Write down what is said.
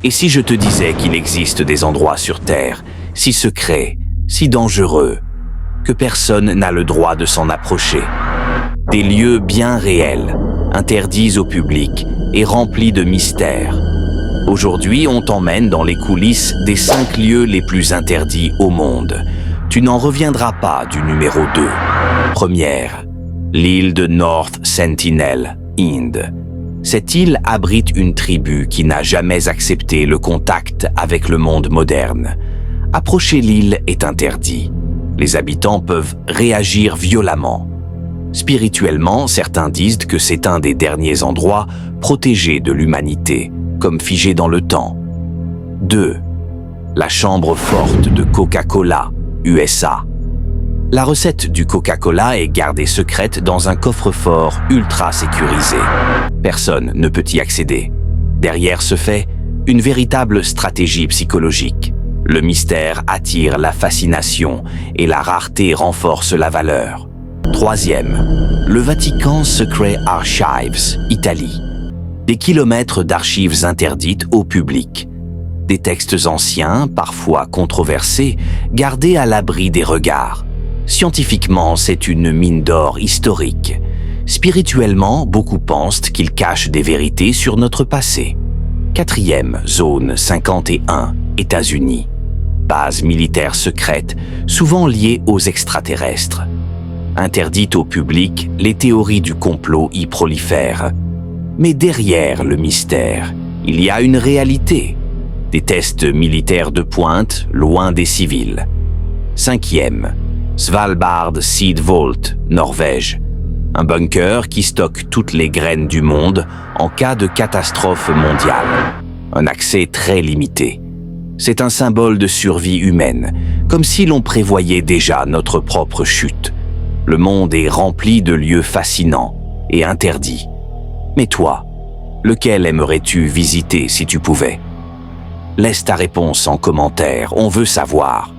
Et si je te disais qu'il existe des endroits sur Terre, si secrets, si dangereux, que personne n'a le droit de s'en approcher? Des lieux bien réels, interdits au public et remplis de mystères. Aujourd'hui, on t'emmène dans les coulisses des 5 lieux les plus interdits au monde. Tu n'en reviendras pas du numéro 2. Première, l'île de North Sentinel, Inde. Cette île abrite une tribu qui n'a jamais accepté le contact avec le monde moderne. Approcher l'île est interdit. Les habitants peuvent réagir violemment. Spirituellement, certains disent que c'est un des derniers endroits protégés de l'humanité, comme figé dans le temps. 2. La chambre forte de Coca-Cola, USA. La recette du Coca-Cola est gardée secrète dans un coffre-fort ultra sécurisé. Personne ne peut y accéder. Derrière ce fait, une véritable stratégie psychologique. Le mystère attire la fascination et la rareté renforce la valeur. 3e, le Vatican Secret Archives, Italie. Des kilomètres d'archives interdites au public. Des textes anciens, parfois controversés, gardés à l'abri des regards. Scientifiquement, c'est une mine d'or historique. Spirituellement, beaucoup pensent qu'il cache des vérités sur notre passé. 4e, zone 51, États-Unis. Base militaire secrète, souvent liée aux extraterrestres. Interdites au public, les théories du complot y prolifèrent. Mais derrière le mystère, il y a une réalité. Des tests militaires de pointe, loin des civils. 5e, Svalbard Seed Vault, Norvège. Un bunker qui stocke toutes les graines du monde en cas de catastrophe mondiale. Un accès très limité. C'est un symbole de survie humaine, comme si l'on prévoyait déjà notre propre chute. Le monde est rempli de lieux fascinants et interdits. Mais toi, lequel aimerais-tu visiter si tu pouvais? Laisse ta réponse en commentaire, on veut savoir.